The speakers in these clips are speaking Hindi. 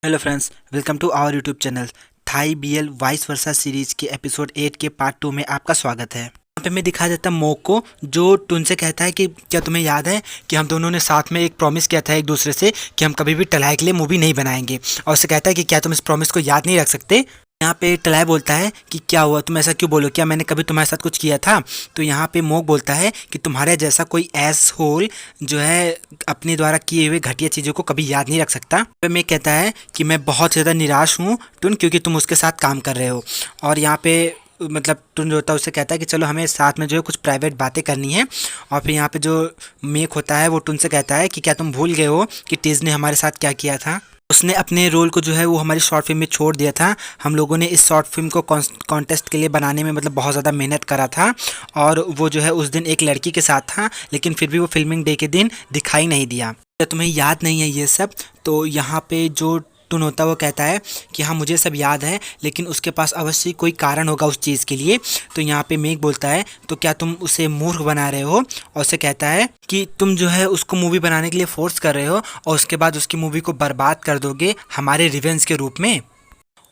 Hello friends, welcome to our YouTube channel. Thai BL vice versa series के एपिसोड 8 के पार्ट 2 में आपका स्वागत है। यहाँ पे मैं दिखा देता मोक को, जो टुन से कहता है कि क्या तुम्हें याद है कि हम दोनों ने साथ में एक प्रॉमिस किया था एक दूसरे से कि हम कभी भी टलाई के लिए मूवी नहीं बनाएंगे। और उससे कहता है कि क्या तुम इस प्रॉमिस को याद नहीं रख सकते। यहाँ पे टलाई बोलता है कि क्या हुआ, तुम ऐसा क्यों बोलो, क्या मैंने कभी तुम्हारे साथ कुछ किया था। तो यहाँ पे मोक बोलता है कि तुम्हारे जैसा कोई एस होल जो है अपने द्वारा किए हुए घटिया चीज़ों को कभी याद नहीं रख सकता। पे मैं कहता है कि मैं बहुत ज़्यादा निराश हूँ टुन, क्योंकि तुम उसके साथ काम कर रहे हो। और यहाँ पे मतलब टुन जो होता है उससे कहता है कि चलो हमें साथ में जो है कुछ प्राइवेट बातें करनी है। और फिर यहाँ पे जो मेक होता है वो टुन से कहता है कि क्या तुम भूल गए हो कि टीज ने हमारे साथ क्या किया था। उसने अपने रोल को जो है वो हमारी शॉर्ट फिल्म में छोड़ दिया था। हम लोगों ने इस शॉर्ट फिल्म को कॉन्टेस्ट के लिए बनाने में मतलब बहुत ज़्यादा मेहनत करा था। और वो जो है उस दिन एक लड़की के साथ था, लेकिन फिर भी वो फिल्मिंग डे के दिन दिखाई नहीं दिया। क्या तुम्हें याद नहीं है ये सब? तो यहाँ पे जो टुन होता है वो कहता है कि हाँ मुझे सब याद है, लेकिन उसके पास अवश्य कोई कारण होगा उस चीज़ के लिए। तो यहाँ पे मेघ बोलता है तो क्या तुम उसे मूर्ख बना रहे हो। और उसे कहता है कि तुम जो है उसको मूवी बनाने के लिए फोर्स कर रहे हो और उसके बाद उसकी मूवी को बर्बाद कर दोगे हमारे रिवेंज के रूप में।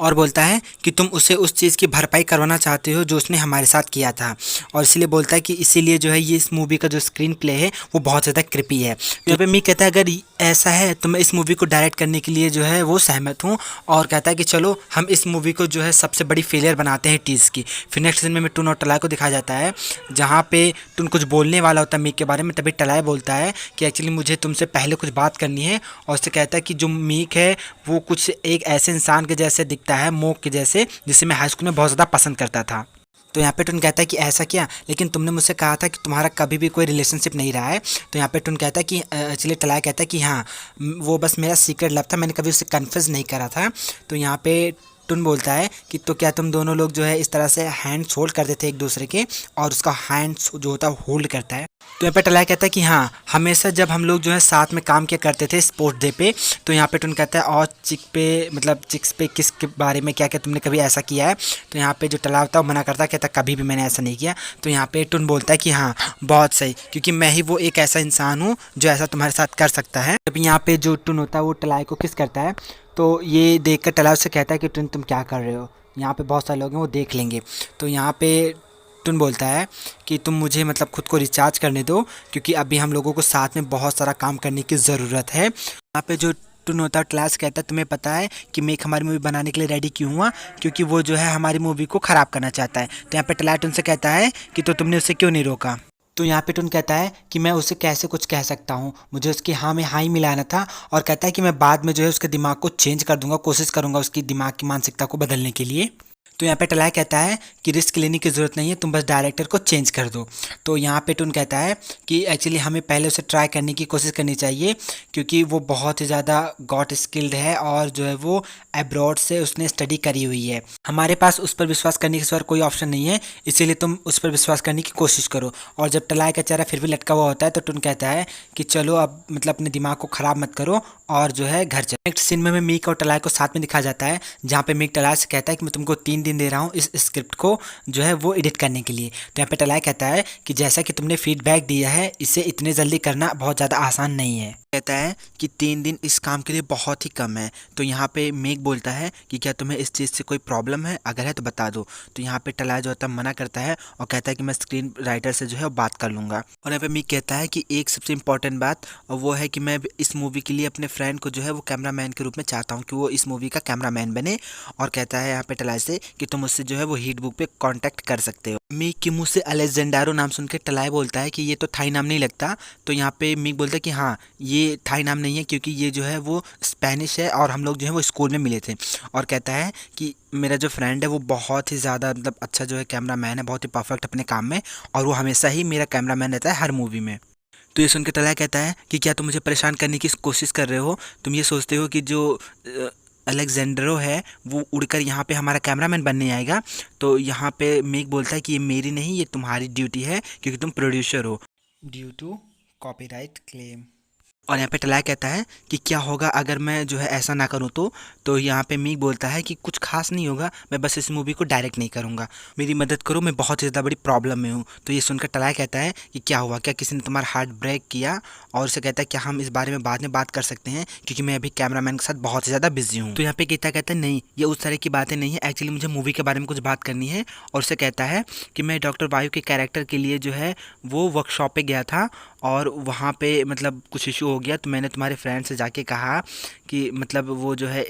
और बोलता है कि तुम उसे उस चीज़ की भरपाई करवाना चाहते हो जो उसने हमारे साथ किया था। और इसीलिए बोलता है कि इसीलिए जो है ये इस मूवी का जो स्क्रीन प्ले है वो बहुत ज़्यादा क्रिपी है। तो यहाँ पे मी कहता है अगर ऐसा है तो मैं इस मूवी को डायरेक्ट करने के लिए जो है वो सहमत हूँ। और कहता है कि चलो हम इस मूवी को जो है सबसे बड़ी फेलियर बनाते हैं टीज़ की। फिर नेक्स्ट सीन में टुन और टलाई को दिखाया जाता है, जहाँ पे टुन कुछ बोलने वाला होता है मीक के बारे में। तभी टलाई बोलता है कि एक्चुअली मुझे तुमसे पहले कुछ बात करनी है। और उससे कहता है कि जो मीक है वो कुछ एक ऐसे इंसान के जैसे दिखता है, मोक के जैसे, जिसे मैं हाई स्कूल में बहुत ज़्यादा पसंद करता था। तो यहाँ पे टुन कहता है कि ऐसा क्या, लेकिन तुमने मुझसे कहा था कि तुम्हारा कभी भी कोई रिलेशनशिप नहीं रहा है। तो यहाँ पे टुन कहता है कि एक्चुअली टलाई कहता है कि हाँ वो बस मेरा सीक्रेट लव था, मैंने कभी उससे कन्फ्यूज़ नहीं करा था। तो यहाँ पे टुन बोलता है कि तो क्या तुम दोनों लोग जो है इस तरह से हैंड्स होल्ड करते थे एक दूसरे के, और उसका हैंड्स जो होता है होल्ड करता है। तो यहाँ पे टलाई कहता है कि हाँ हमेशा जब हम लोग जो है साथ में काम किया करते थे स्पोर्ट्स डे पे। तो यहाँ पे टुन कहता है और चिक पे मतलब चिक्स पे किस के बारे में क्या क्या तुमने कभी ऐसा किया है। तो यहाँ पे जो टलाई होता है वो मना करता है, कहता कभी भी मैंने ऐसा नहीं किया। तो यहाँ पे टुन बोलता है कि हाँ बहुत सही, क्योंकि मैं ही वो एक ऐसा इंसान हूँ जो ऐसा तुम्हारे साथ कर सकता है। तब यहाँ पे जो टुन होता है वो टलाई को किस करता है। तो ये देख कर टलाई उससे कहता है कि टुन तुम क्या कर रहे हो, यहाँ पे बहुत सारे लोग हैं वो देख लेंगे। तो यहाँ पे टुन बोलता है कि तुम मुझे मतलब खुद को रिचार्ज करने दो, क्योंकि अभी हम लोगों को साथ में बहुत सारा काम करने की ज़रूरत है। यहाँ पे जो टुन होता है क्लास कहता है तुम्हें पता है कि मैं हमारी मूवी बनाने के लिए रेडी क्यों हुआ, क्योंकि वो जो है हमारी मूवी को ख़राब करना चाहता है। तो यहाँ पे टलाई टुन से कहता है कि तो तुमने उसे क्यों नहीं रोका। तो यहाँ पे टुन कहता है कि मैं उसे कैसे कुछ कह सकता हूँ, मुझे उसकी हाँ में हाँ ही मिलाना था। और कहता है कि मैं बाद में जो है उसके दिमाग को चेंज कर दूंगा, कोशिश करूंगा उसकी दिमाग की मानसिकता को बदलने के लिए। तो यहाँ पे टलाई कहता है कि रिस्क लेने की ज़रूरत नहीं है, तुम बस डायरेक्टर को चेंज कर दो। तो यहाँ पे टुन कहता है कि एक्चुअली हमें पहले उसे ट्राई करने की कोशिश करनी चाहिए, क्योंकि वो बहुत ही ज़्यादा गॉड स्किल्ड है और जो है वो अब्रॉड से उसने स्टडी करी हुई है। हमारे पास उस पर विश्वास करने के सिवा कोई ऑप्शन नहीं है, इसीलिए तुम उस पर विश्वास करने की कोशिश करो। और जब टलाई का चेहरा फिर भी लटका हुआ होता है तो टुन कहता है कि चलो अब मतलब अपने दिमाग को ख़राब मत करो और जो है घर चलो। नेक्स्ट सीन में मीक और टलाई को साथ में दिखाया जाता है, जहाँ पे मीक टलाई से कहता है कि मैं तुमको 3 दिन दे रहा हूँ इस स्क्रिप्ट को जो है वो एडिट करने के लिए। तो यहाँ पे टलाई कहता है कि जैसा कि तुमने फीडबैक दिया है इसे इतने जल्दी करना बहुत ज़्यादा आसान नहीं है। कहता है कि 3 दिन इस काम के लिए बहुत ही कम है। तो यहाँ पे मेक बोलता है कि क्या तुम्हें इस चीज़ से कोई प्रॉब्लम है, अगर है तो बता दो। तो यहाँ पे टलाई जो होता है मना करता है और कहता है कि मैं स्क्रीन राइटर से जो है वो बात कर लूँगा। और यहाँ पे मेक कहता है कि एक सबसे इम्पॉर्टेंट बात, और वो है कि मैं इस मूवी के लिए अपने फ्रेंड को जो है वो कैमरा मैन के रूप में चाहता हूँ कि वो इस मूवी का कैमरा मैन बने। और कहता है यहाँ पे टलाई से कि तुम उससे जो है वो हीट बुक पे कॉन्टैक्ट कर सकते हो। मीक के मुँह से अलेक्जेंडारो नाम सुन के टलाई बोलता है कि ये तो थाई नाम नहीं लगता। तो यहाँ पे मीक बोलता है कि हाँ ये थाई नाम नहीं है, क्योंकि ये जो है वो स्पेनिश है और हम लोग जो है वो स्कूल में मिले थे। और कहता है कि मेरा जो फ्रेंड है वो बहुत ही ज़्यादा मतलब अच्छा जो है कैमरा मैन है, बहुत ही परफेक्ट अपने काम में, और वो हमेशा ही मेरा कैमरा मैन रहता है हर मूवी में। तो ये सुन के टलाई कहता है कि क्या तुम मुझे परेशान करने की कोशिश कर रहे हो, तुम ये सोचते हो कि जो अलेक्जेंडरो है वो उड़कर यहाँ पे हमारा कैमरामैन बनने आएगा। तो यहाँ पे मेक बोलता है कि ये मेरी नहीं, ये तुम्हारी ड्यूटी है, क्योंकि तुम प्रोड्यूसर हो, ड्यू टू कॉपीराइट क्लेम। और यहाँ पे टलाय कहता है कि क्या होगा अगर मैं जो है ऐसा ना करूँ तो यहाँ पे मीक बोलता है कि कुछ खास नहीं होगा, मैं बस इस मूवी को डायरेक्ट नहीं करूँगा, मेरी मदद करो, मैं बहुत ही ज़्यादा बड़ी प्रॉब्लम में हूँ। तो ये सुनकर टलाय कहता है कि क्या हुआ, क्या किसी ने तुम्हारा हार्ट ब्रेक किया? और उसे कहता है क्या हम इस बारे में बाद में बात कर सकते हैं, क्योंकि मैं अभी कैमरामैन के साथ बहुत ही ज़्यादा बिजी हूँ। तो यहाँ पे गीता कहता है नहीं, ये उस तरह की बातें नहीं है, एक्चुअली मुझे मूवी के बारे में कुछ बात करनी है। और उसे कहता है कि मैं डॉक्टर वायु के कैरेक्टर के लिए जो है वो वर्कशॉप पे गया था और वहाँ पे मतलब कुछ इशू हो गया, तो मैंने तुम्हारे फ्रेंड से जाके कहा कि मतलब वो जो है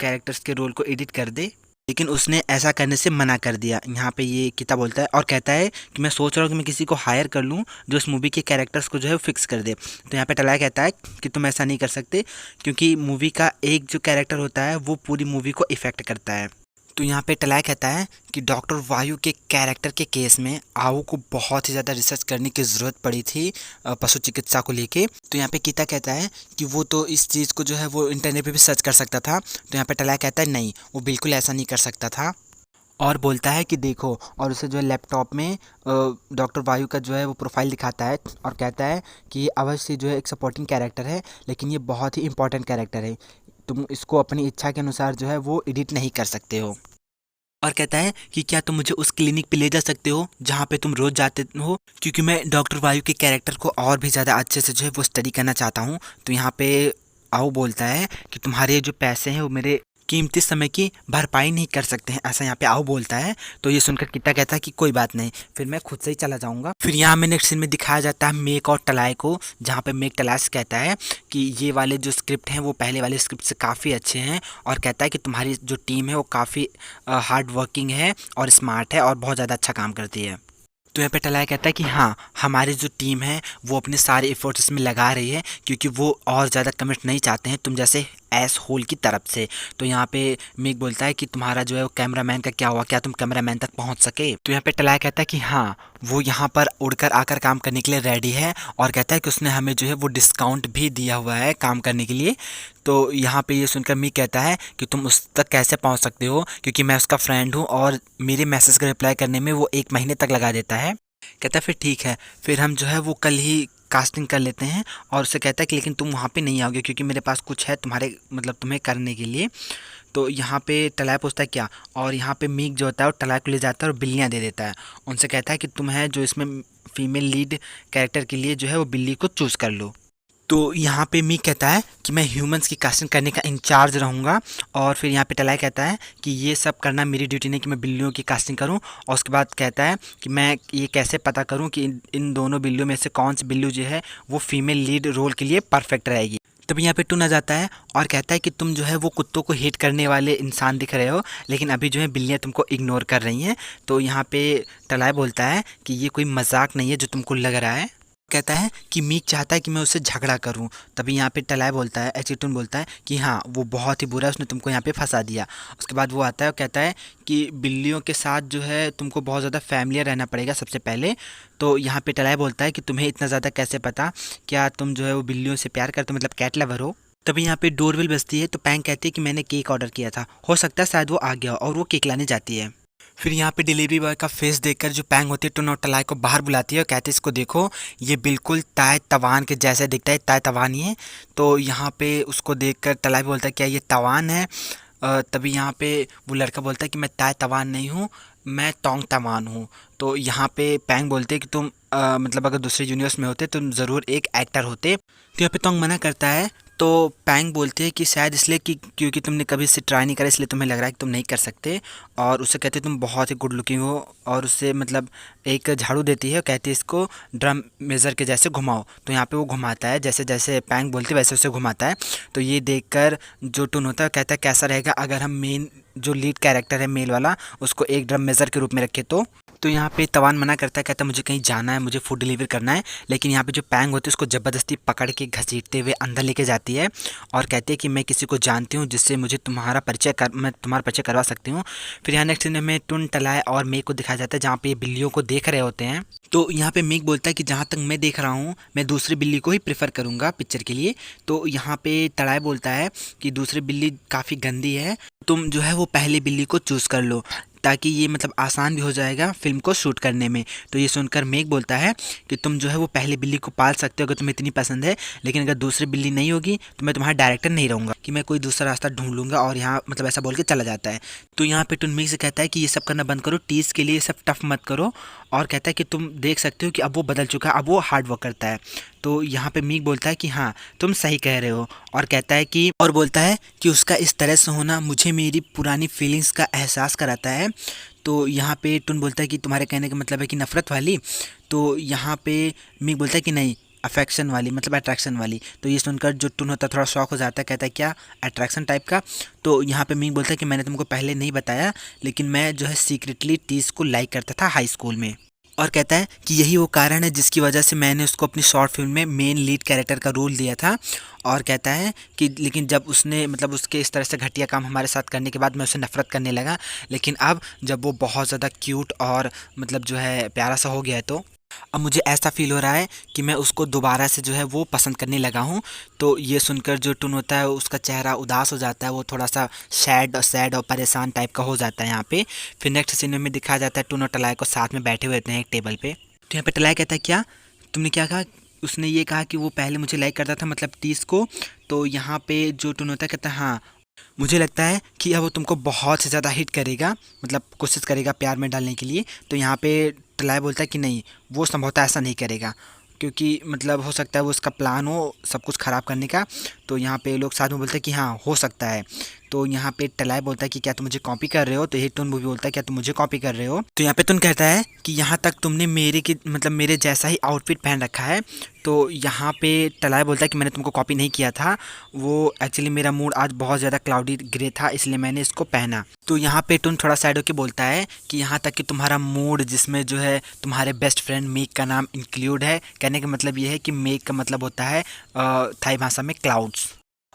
कैरेक्टर्स के रोल को एडिट कर दे, लेकिन उसने ऐसा करने से मना कर दिया। यहाँ पे ये किता बोलता है और कहता है कि मैं सोच रहा हूँ कि मैं किसी को हायर कर लूँ जो इस मूवी के कैरेक्टर्स को जो है फिक्स कर दे। तो यहाँ पे टलाया कहता है कि तुम ऐसा नहीं कर सकते, क्योंकि मूवी का एक जो कैरेक्टर होता है वो पूरी मूवी को इफ़ेक्ट करता है। तो यहाँ पे टलाय कहता है कि डॉक्टर वायु के कैरेक्टर के केस में आओ को बहुत ही ज़्यादा रिसर्च करने की ज़रूरत पड़ी थी पशु चिकित्सा को लेके। तो यहाँ पे गीता कहता है कि वो तो इस चीज़ को जो है वो इंटरनेट पे भी सर्च कर सकता था। तो यहाँ पे टलाय कहता है नहीं, वो बिल्कुल ऐसा नहीं कर सकता था, और बोलता है कि देखो, और उसे जो है लैपटॉप में डॉक्टर वायु का जो है वो प्रोफाइल दिखाता है और कहता है कि ये अवश्य जो है एक सपोर्टिंग कैरेक्टर है, लेकिन ये बहुत ही इंपॉर्टेंट कैरेक्टर है, तुम इसको अपनी इच्छा के अनुसार जो है वो एडिट नहीं कर सकते हो। और कहता है कि क्या तुम मुझे उस क्लिनिक पे ले जा सकते हो जहाँ पे तुम रोज़ जाते हो, क्योंकि मैं डॉक्टर वायु के कैरेक्टर को और भी ज़्यादा अच्छे से जो है वो स्टडी करना चाहता हूँ। तो यहाँ पे आओ बोलता है कि तुम्हारे जो पैसे हैं वो मेरे कीमती समय की भरपाई नहीं कर सकते हैं, ऐसा यहाँ पे आओ बोलता है। तो ये सुनकर कित्ता कहता है कि कोई बात नहीं, फिर मैं खुद से ही चला जाऊँगा। फिर यहाँ में नेक्स्ट सीन में दिखाया जाता है मेक और टलाय को, जहाँ पे मेक टलाय से कहता है कि ये वाले जो स्क्रिप्ट हैं वो पहले वाले स्क्रिप्ट से काफ़ी अच्छे हैं, और कहता है कि तुम्हारी जो टीम है वो काफ़ी हार्ड वर्किंग है और स्मार्ट है और बहुत ज़्यादा अच्छा काम करती है। तो यहाँ पे टलाया कहता है कि हाँ, हमारी जो टीम है वो अपने सारे एफर्ट्स इसमें लगा रही है, क्योंकि वो और ज़्यादा कमिट नहीं चाहते हैं तुम जैसे एस होल की तरफ से। तो यहाँ पे मेक बोलता है कि तुम्हारा जो है वो कैमरामैन का क्या हुआ, क्या तुम कैमरामैन तक पहुँच सके? तो यहाँ पे टलाया कहता है कि हाँ, वो यहाँ पर उड़कर आकर काम करने के लिए रेडी है, और कहता है कि उसने हमें जो है वो डिस्काउंट भी दिया हुआ है काम करने के लिए। तो यहाँ पे ये सुनकर मी कहता है कि तुम उस तक कैसे पहुँच सकते हो, क्योंकि मैं उसका फ्रेंड हूँ और मेरे मैसेज का रिप्लाई करने में वो 1 महीने तक लगा देता है। कहता है फिर ठीक है, फिर हम जो है वो कल ही कास्टिंग कर लेते हैं। और उससे कहता है कि लेकिन तुम वहाँ पे नहीं आओगे, क्योंकि मेरे पास कुछ है तुम्हारे मतलब तुम्हें करने के लिए। तो यहाँ पे टलाय पूछता है क्या, और यहाँ पे मीक जो होता है वो टलाय को ले जाता है और बिल्लियाँ दे देता है। उनसे कहता है कि तुम है जो इसमें फीमेल लीड कैरेक्टर के लिए जो है वो बिल्ली को चूज़ कर लो। तो यहाँ पे मी कहता है कि मैं ह्यूमंस की कास्टिंग करने का इंचार्ज रहूँगा, और फिर यहाँ पे टलाय कहता है कि ये सब करना मेरी ड्यूटी नहीं कि मैं बिल्लियों की कास्टिंग करूँ। और उसके बाद कहता है कि मैं ये कैसे पता करूँ कि इन दोनों बिल्लियों में से कौन सी बिल्ली जो है वो फीमेल लीड रोल के लिए परफेक्ट रहेगी। तभी यहाँ पे टून आ जाता है और कहता है कि तुम जो है वो कुत्तों को हेट करने वाले इंसान दिख रहे हो, लेकिन अभी जो है बिल्लियाँ तुमको इग्नोर कर रही हैं। तो यहाँ पे टलाय बोलता है कि ये कोई मजाक नहीं है जो तुमको लग रहा है। कहता है कि मीक चाहता है कि मैं उससे झगड़ा करूं। तभी यहाँ पे टलाय बोलता है, एचिटून बोलता है कि हाँ, वो बहुत ही बुरा है, उसने तुमको यहाँ पे फंसा दिया। उसके बाद वो आता है और कहता है कि बिल्लियों के साथ जो है तुमको बहुत ज़्यादा फैमिलियर रहना पड़ेगा सबसे पहले। तो यहाँ पे टलाय बोलता है कि तुम्हें इतना ज़्यादा कैसे पता, क्या तुम जो है वो बिल्लियों से प्यार करते हो, मतलब कैट लवर हो? तभी यहाँ पे डोरबेल बजती है, तो पैंग कहती है कि मैंने केक ऑर्डर किया था, हो सकता है शायद वो आ गया हो, और वो केक लाने जाती है। फिर यहाँ पे डिलीवरी बॉय का फेस देखकर जो पैंग होती है टुन और टलाय को बाहर बुलाती है और कहती है इसको देखो, ये बिल्कुल ताय तवान के जैसे दिखता है, ताय तवान ही है। तो यहाँ पे उसको देखकर टलाय बोलता है क्या ये तवान है? तभी यहाँ पे वो लड़का बोलता है कि मैं ताय तवान नहीं हूँ, मैं तोंग तवान हूँ। तो यहाँ पे पैंग बोलते हैं कि तुम मतलब अगर दूसरे यूनिवर्स में होते तुम ज़रूर एक एक्टर होते। तो यहाँ पे तोंग मना करता है। तो पैंग बोलते हैं कि शायद इसलिए कि क्योंकि तुमने कभी इसे ट्राई नहीं करा, इसलिए तुम्हें लग रहा है कि तुम नहीं कर सकते। और उससे कहते तुम बहुत ही गुड लुकिंग हो, और उससे मतलब एक झाड़ू देती है और कहती है इसको ड्रम मेज़र के जैसे घुमाओ। तो यहाँ पे वो घुमाता है, जैसे जैसे पैंग बोलती है वैसे वैसे घुमाता है। तो ये देखकर जो टुन होता है कहता है कैसा रहेगा अगर हम मेन जो लीड कैरेक्टर है मेल वाला उसको एक ड्रम मेज़र के रूप में रखे तो यहाँ पे तवान मना करता है, कहता है मुझे कहीं जाना है, मुझे फूड डिलीवर करना है। लेकिन यहाँ पे जो पैंग होती है उसको ज़बरदस्ती पकड़ के घसीटते हुए अंदर लेके जाती है और कहती है कि मैं किसी को जानती हूँ जिससे मुझे मैं तुम्हारा परिचय करवा सकती हूँ। फिर यहाँ नेक्स्ट सीन में टुन टलाय और मेक को दिखाया जाता है जहाँ पे ये बिल्लियों को देख रहे होते हैं। तो यहाँ पे मेक बोलता है कि जहाँ तक मैं देख रहा हूँ मैं दूसरी बिल्ली को ही प्रेफर करूँगा पिक्चर के लिए। तो यहाँ पे टलाय बोलता है कि दूसरी बिल्ली काफ़ी गंदी है, तुम जो है वो पहली बिल्ली को चूज़ कर लो। ताकि ये मतलब आसान भी हो जाएगा फिल्म को शूट करने में। तो ये सुनकर मेघ बोलता है कि तुम जो है वो पहले बिल्ली को पाल सकते हो अगर तुम्हें इतनी पसंद है, लेकिन अगर दूसरी बिल्ली नहीं होगी तो मैं तुम्हारा डायरेक्टर नहीं रहूँगा, कि मैं कोई दूसरा रास्ता ढूंढ लूँगा। और यहाँ मतलब ऐसा बोल के चला जाता है। तो यहाँ पे टुन मेघ से कहता है कि ये सब करना बंद करो, टीज़ के लिए ये सब टफ मत करो। और कहता है कि तुम देख सकते हो कि अब वो बदल चुका है, अब वो हार्ड वर्क करता है। तो यहाँ पे मीक बोलता है कि हाँ तुम सही कह रहे हो, और कहता है कि और बोलता है कि उसका इस तरह से होना मुझे मेरी पुरानी फीलिंग्स का एहसास कराता है। तो यहाँ पे टुन बोलता है कि तुम्हारे कहने का मतलब है कि नफ़रत वाली। तो यहाँ पे मीक बोलता है कि नहीं, अफेक्शन वाली, मतलब अट्रैक्शन वाली। तो ये सुनकर जो टुन होता है थोड़ा शॉक हो जाता है, कहता है क्या अट्रैक्शन टाइप का। तो यहाँ पे मीक बोलता है कि मैंने तुमको पहले नहीं बताया, लेकिन मैं जो है सीक्रेटली टीज़ को लाइक करता था हाई स्कूल में। और कहता है कि यही वो कारण है जिसकी वजह से मैंने उसको अपनी शॉर्ट फिल्म में मेन लीड कैरेक्टर का रोल दिया था। और कहता है कि लेकिन जब उसने मतलब उसके इस तरह से घटिया काम हमारे साथ करने के बाद मैं उसे नफ़रत करने लगा, लेकिन अब जब वो बहुत ज़्यादा क्यूट और मतलब जो है प्यारा सा हो गया है, तो अब मुझे ऐसा फ़ील हो रहा है कि मैं उसको दोबारा से जो है वो पसंद करने लगा हूँ। तो ये सुनकर जो टुन होता है उसका चेहरा उदास हो जाता है, वो थोड़ा सा सैड और परेशान टाइप का हो जाता है यहाँ पे। फिर नेक्स्ट सीन में दिखाया जाता है टुन और टलाई को साथ में बैठे हुए होते हैं एक टेबल पे। तो यहाँ पे टलाई कहता है क्या तुमने क्या कहा? उसने ये कहा कि वो पहले मुझे लाइक करता था, मतलब टीस को। तो यहाँ पे जो टुन होता है कहता है हाँ मुझे लगता है कि अब वो तुमको बहुत से ज़्यादा हिट करेगा, मतलब कोशिश करेगा प्यार में डालने के लिए। तो यहाँ पे टलाई बोलता है कि नहीं, वो संभवतः ऐसा नहीं करेगा, क्योंकि मतलब हो सकता है वो उसका प्लान हो सब कुछ ख़राब करने का। तो यहाँ पे लोग साथ में बोलते हैं कि हाँ हो सकता है। तो यहाँ पे टलाई बोलता है कि क्या तुम मुझे कॉपी कर रहे हो? तो ये टुन भी बोलता है क्या तुम मुझे कॉपी कर रहे हो? तो यहाँ पे टुन कहता है कि यहाँ तक तुमने मेरे की मतलब मेरे जैसा ही आउटफिट पहन रखा है। तो यहाँ पे टलाई बोलता है कि मैंने तुमको कॉपी नहीं किया था, वो एक्चुअली मेरा मूड आज बहुत ज़्यादा क्लाउडी ग्रे था इसलिए मैंने इसको पहना। तो यहाँ पे टुन थोड़ा सैड होकर बोलता है कि यहाँ तक कि तुम्हारा मूड जिसमें जो है तुम्हारे बेस्ट फ्रेंड मेक का नाम इंक्लूड है, कहने का मतलब ये है कि मेक का मतलब होता है थाई भाषा में क्लाउड्स।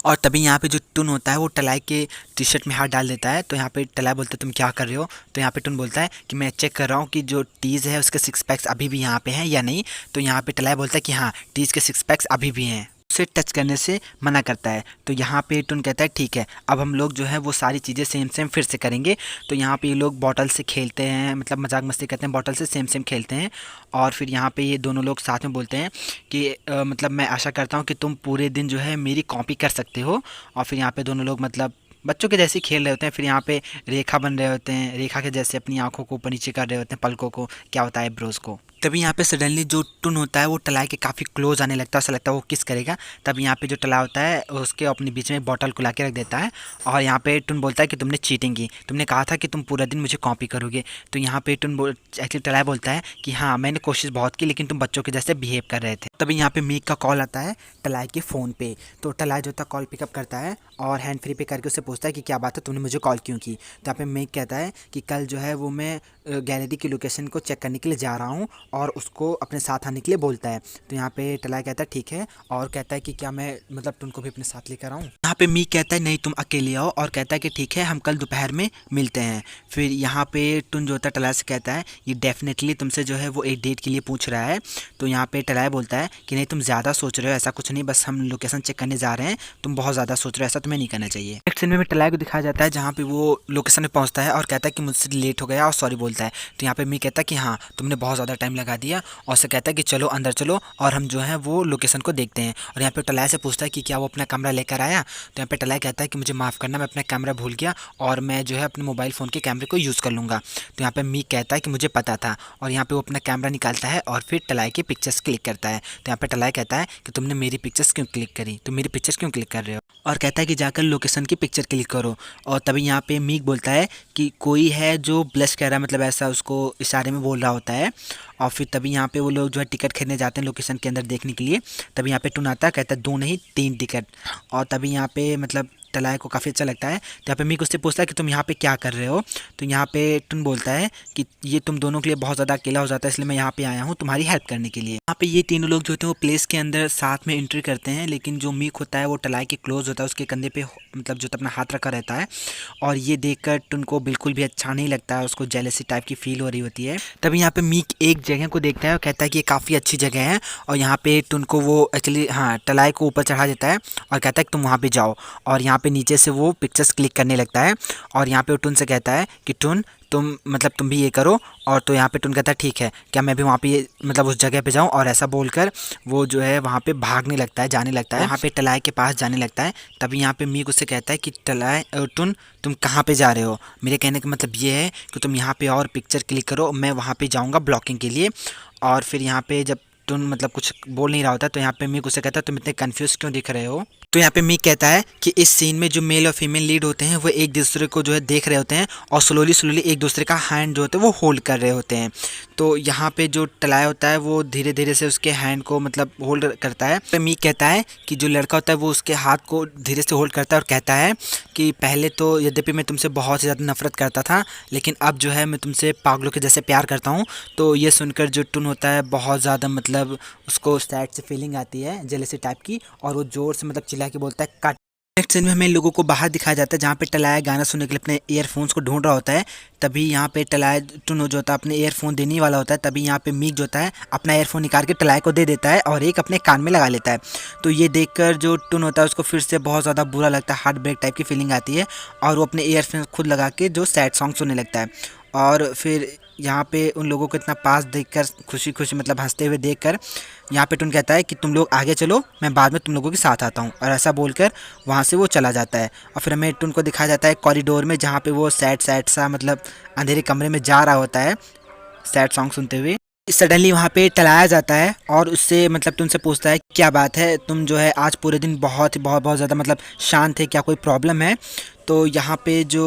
और तभी यहाँ पे जो टुन होता है वो टलाई के टी शर्ट में हाथ डाल देता है। तो यहाँ पे टलाई बोलता है तुम क्या कर रहे हो? तो यहाँ पे टुन बोलता है कि मैं चेक कर रहा हूँ कि जो टीज़ है उसके सिक्स पैक्स अभी भी यहाँ पे हैं या नहीं। तो यहाँ पे टलाई बोलता है कि हाँ टीज़ के सिक्स पैक्स अभी भी हैं, उसे टच करने से मना करता है। तो यहाँ पे टुन कहता है ठीक है अब हम लोग जो है वो सारी चीज़ें सेम सेम फिर से करेंगे। तो यहाँ पे ये लोग बॉटल से खेलते हैं, मतलब मजाक मस्ती करते हैं, बॉटल से सेम सेम खेलते हैं। और फिर यहाँ पे ये दोनों लोग साथ में बोलते हैं कि मतलब मैं आशा करता हूँ कि तुम पूरे दिन जो है मेरी कॉपी कर सकते हो। और फिर यहाँ पे दोनों लोग मतलब बच्चों के जैसे ही खेल रहे होते हैं। फिर यहाँ पे रेखा बन रहे होते हैं, रेखा के जैसे अपनी आंखों को ऊपर नीचे कर रहे होते हैं, पलकों को क्या होता है ब्रोज को। तभी यहाँ पे सडनली जो टुन होता है वो टलाई के काफ़ी क्लोज आने लगता है, ऐसा लगता है वो किस करेगा। तब यहाँ पे जो टलाई होता है उसके अपने बीच में बॉटल को ला के रख देता है। और यहाँ पे टुन बोलता है कि तुमने चीटिंग की, तुमने कहा था कि तुम पूरा दिन मुझे कॉपी करोगे। तो यहाँ पे एक्चुअली टलाई बोलता है कि हाँ मैंने कोशिश बहुत की लेकिन तुम बच्चों के जैसे बिहेव कर रहे थे। तभी यहाँ पे मीक का कॉल आता है टलाई के फ़ोन पे। तो टलाई जो था कॉल पिकअप करता है और हैंड फ्री पे करके उससे पूछता है कि क्या बात है, तुमने मुझे कॉल क्यों की। तो यहाँ पे मीक कहता है कि कल जो है वो मैं गैलरी की लोकेशन को चेक करने के लिए जा रहा हूँ और उसको अपने साथ आने के लिए बोलता है। तो यहाँ पे टलाई कहता है ठीक है, और कहता है कि क्या मैं मतलब तुमको भी अपने साथ लेकर आऊँ। यहाँ पे मीक कहता है नहीं तुम अकेले आओ, और कहता है कि ठीक है हम कल दोपहर में मिलते हैं। फिर यहाँ पे टुन जो होता है टलाई से कहता है ये डेफिनेटली तुमसे जो है वो एक डेट के लिए पूछ रहा है। तो यहाँ पे टलाई बोलता है कि नहीं तुम ज़्यादा सोच रहे हो, ऐसा कुछ नहीं, बस हम लोकेशन चेक करने जा रहे हैं, तुम बहुत ज़्यादा सोच रहे हो, ऐसा तुम्हें नहीं करना चाहिए। नेक्स्ट सीन में टलाई को दिखाया जाता है जहाँ पे वो लोकेशन में पहुँचता है और कहता है कि मुझसे लेट हो गया और सॉरी बोलता है। तो यहाँ पे मीक कहता है कि हाँ तुमने बहुत ज़्यादा टाइम लगा दिया, और उससे कहता है कि चलो अंदर चलो और हम जो है वो लोकेशन को देखते हैं। और यहाँ पे टलाई से पूछता है कि क्या वो अपना कैमरा लेकर आया। तो यहाँ पे टलाई कहता है कि मुझे माफ़ करना, मैं अपना कैमरा भूल गया और मैं जो है अपने मोबाइल फ़ोन के कैमरे को यूज़ कर लूँगा। तो यहाँ पे मीक कहता है कि मुझे पता था, और यहाँ पे वो अपना कैमरा निकालता है और फिर टलाई की पिक्चर्स क्लिक करता है। तो यहाँ पे टलाई कहता है कि तुमने मेरी पिक्चर्स क्यों क्लिक करी, तुम मेरी पिक्चर्स क्यों क्लिक कर रहे हो, और कहता है कि जाकर लोकेशन की पिक्चर क्लिक करो। और तभी यहाँ पे मीक बोलता है कि कोई है जो ब्लश कर रहा है, मतलब ऐसा उसको इशारे में बोल रहा होता है। और फिर तभी यहाँ पे वो लोग जो है टिकट खरीदने जाते हैं लोकेशन के अंदर देखने के लिए। तभी यहाँ पे टुन आता है, कहता है 2 नहीं 3 टिकट। और तभी यहाँ पे मतलब टलाई को काफ़ी अच्छा लगता है। तो यहाँ पे मीक उससे पूछता है कि तुम यहाँ पे क्या कर रहे हो। तो यहाँ पे टुन बोलता है कि ये तुम दोनों के लिए बहुत ज़्यादा अकेला हो जाता है, इसलिए मैं यहाँ पे आया हूँ तुम्हारी हेल्प करने के लिए। यहाँ पे ये तीनों लोग जो होते हैं वो प्लेस के अंदर साथ में एंट्री करते हैं, लेकिन जो मीक होता है वो टलाई के क्लोज होता है, उसके कंधे पे मतलब जो अपना हाथ रखा रहता है। और ये देखकर टुन को बिल्कुल भी अच्छा नहीं लगता है, उसको जेलसी टाइप की फील हो रही होती है। तभी यहाँ पे मीक एक जगह को देखता है और कहता है कि ये काफ़ी अच्छी जगह है। और यहाँ पे टुन को वो एक्चुअली हाँ टलाई को ऊपर चढ़ा देता है और कहता है कि तुम वहाँ पे जाओ। और यहाँ पे नीचे से वो पिक्चर्स क्लिक करने लगता है। और यहाँ पे टुन से कहता है कि टुन तुम भी ये करो। और तो यहाँ पे टुन कहता है ठीक है, क्या मैं भी वहाँ पे मतलब उस जगह पे जाऊँ। और ऐसा बोलकर वो जो है वहाँ पे भागने लगता है, जाने लगता है, वहाँ पे टलाई के पास जाने लगता है। तभी यहाँ पे मीक उससे कहता है कि टलाई टुन तुम कहाँ पे जा रहे हो। मेरे कहने का मतलब ये है कि तुम यहाँ पे और पिक्चर क्लिक करो, मैं वहाँ पे जाऊँगा ब्लॉकिंग के लिए। और फिर यहाँ पे जब टुन मतलब कुछ बोल नहीं रहा होता तो यहाँ पे मीक उससे कहता है तुम इतने कन्फ्यूज क्यों दिख रहे हो। तो यहाँ पे मीक कहता है कि इस सीन में जो मेल और फीमेल लीड होते हैं वो एक दूसरे को जो है देख रहे होते हैं और स्लोली स्लोली एक दूसरे का हैंड जो होता है वो होल्ड कर रहे होते हैं। तो यहाँ पे जो टलाई होता है वो धीरे धीरे से उसके हैंड को मतलब होल्ड करता है। तो मीक कहता है कि जो लड़का होता है वो उसके हाथ को धीरे से होल्ड करता है और कहता है कि पहले तो यद्यपि मैं तुमसे बहुत ज़्यादा नफरत करता था, लेकिन अब जो है मैं तुमसे पागलों के जैसे प्यार करता हूँ। तो ये सुनकर जो टुन होता है बहुत ज़्यादा मतलब उसको सैड से फीलिंग आती है, जेलसी टाइप की, और वो ज़ोर से मतलब चिल्ला के बोलता है काट। नेक्स्ट सीन में हमें लोगों को बाहर दिखाया जाता है जहाँ पे टलाया गाना सुनने के लिए अपने ईयरफोन्स को ढूंढ रहा होता है। तभी यहाँ पे टलाया टुन जो होता है अपने ईयरफोन देने वाला होता है। तभी यहाँ पे मीक जो होता है अपना ईयरफोन निकाल के टलाया को दे देता है और एक अपने कान में लगा लेता है। तो ये देखकर जो टुन होता है उसको फिर से बहुत ज़्यादा बुरा लगता है, हार्ट ब्रेक टाइप की फीलिंग आती है और वो अपने ईयरफोन खुद लगा के जो सैड सॉन्ग सुनने लगता है। और फिर यहाँ पे उन लोगों को इतना पास देखकर खुशी खुशी मतलब हंसते हुए देखकर यहाँ पे टुन कहता है कि तुम लोग आगे चलो, मैं बाद में तुम लोगों के साथ आता हूँ। और ऐसा बोलकर वहाँ से वो चला जाता है। और फिर हमें टुन को दिखाया जाता है कॉरिडोर में जहाँ पे वो सैड सैड सा मतलब अंधेरे कमरे में जा रहा होता है सैड सॉन्ग सुनते हुए। सडनली वहाँ पे टलाया जाता है और उससे मतलब तुमसे पूछता है क्या बात है, तुम जो है आज पूरे दिन बहुत बहुत ज़्यादा मतलब शांत है, क्या कोई प्रॉब्लम है। तो यहाँ पे जो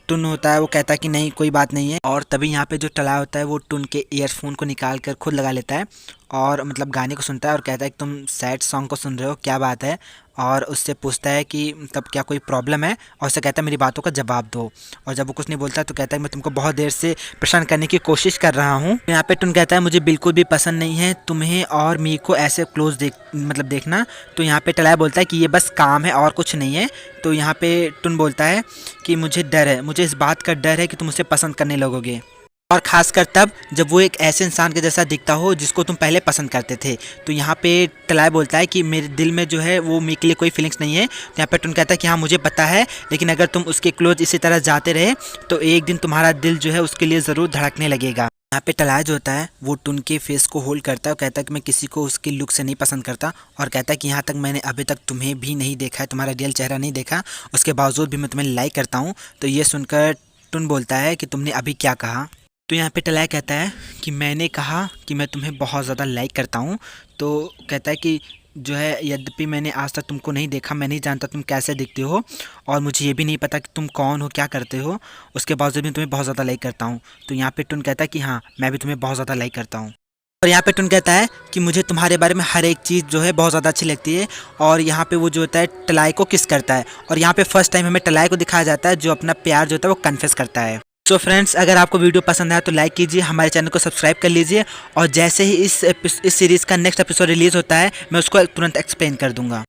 टुन होता है वो कहता है कि नहीं कोई बात नहीं है। और तभी यहाँ पे जो टलाया होता है वो टुन के ईयरफोन को निकाल कर खुद लगा लेता है और मतलब गाने को सुनता है और कहता है कि तुम सैड सॉन्ग को सुन रहे हो, क्या बात है। और उससे पूछता है कि मतलब क्या कोई प्रॉब्लम है, और उससे कहता है मेरी बातों का जवाब दो। और जब वो कुछ नहीं बोलता तो कहता है मैं तुमको बहुत देर से परेशान करने की कोशिश कर रहा हूँ। यहाँ पे टुन कहता है मुझे बिल्कुल भी पसंद नहीं है तुम्हें और मीक को ऐसे क्लोज देखना। तो यहाँ पे टलाया बोलता है कि ये बस काम है और कुछ नहीं है। तो यहाँ पे टुन बोलता है कि मुझे डर है, मुझे इस बात का डर है कि तुम उसे पसंद करने लगोगे, और ख़ासकर तब जब वो एक ऐसे इंसान के जैसा दिखता हो जिसको तुम पहले पसंद करते थे। तो यहाँ पे टलाय बोलता है कि मेरे दिल में जो है वो मीक के लिए कोई फीलिंग्स नहीं है। तो यहाँ पे टुन कहता है कि हाँ मुझे पता है, लेकिन अगर तुम उसके क्लोज इसी तरह जाते रहे तो एक दिन तुम्हारा दिल जो है उसके लिए ज़रूर धड़कने लगेगा। यहाँ पे टलाय जो होता है वो टुन के फेस को होल्ड करता है और कहता है कि मैं किसी को उसके लुक से नहीं पसंद करता, और कहता है कि यहाँ तक मैंने अभी तक तुम्हें भी नहीं देखा है, तुम्हारा रियल चेहरा नहीं देखा, उसके बावजूद भी मैं तुम्हें लाइक करता हूँ। तो ये सुनकर टुन बोलता है कि तुमने अभी क्या कहा। तो यहाँ पे टलाय कहता है कि मैंने कहा कि मैं तुम्हें बहुत ज़्यादा लाइक करता हूँ। तो कहता है कि जो है यद्यपि मैंने आज तक तुमको नहीं देखा, मैं नहीं जानता तुम कैसे दिखते हो, और मुझे ये भी नहीं पता कि तुम कौन हो, क्या करते हो, उसके बावजूद भी तुम्हें बहुत ज़्यादा लाइक करता हूँ। तो यहाँ पे टुन कहता है कि हाँ मैं भी तुम्हें बहुत ज़्यादा लाइक करता हूँ। और यहाँ पे टुन कहता है कि मुझे तुम्हारे बारे में हर एक चीज़ जो है बहुत ज़्यादा अच्छी लगती है। और यहाँ पे वो जो होता है टलाई को किस करता है, और यहाँ पे फर्स्ट टाइम हमें टलाई को दिखाया जाता है जो अपना प्यार जो होता है वो कन्फेस करता है। सो फ्रेंड्स, अगर आपको वीडियो पसंद आया तो लाइक कीजिए, हमारे चैनल को सब्सक्राइब कर लीजिए, और जैसे ही इस सीरीज़ का नेक्स्ट एपिसोड रिलीज़ होता है मैं उसको तुरंत एक्सप्लेन कर दूंगा।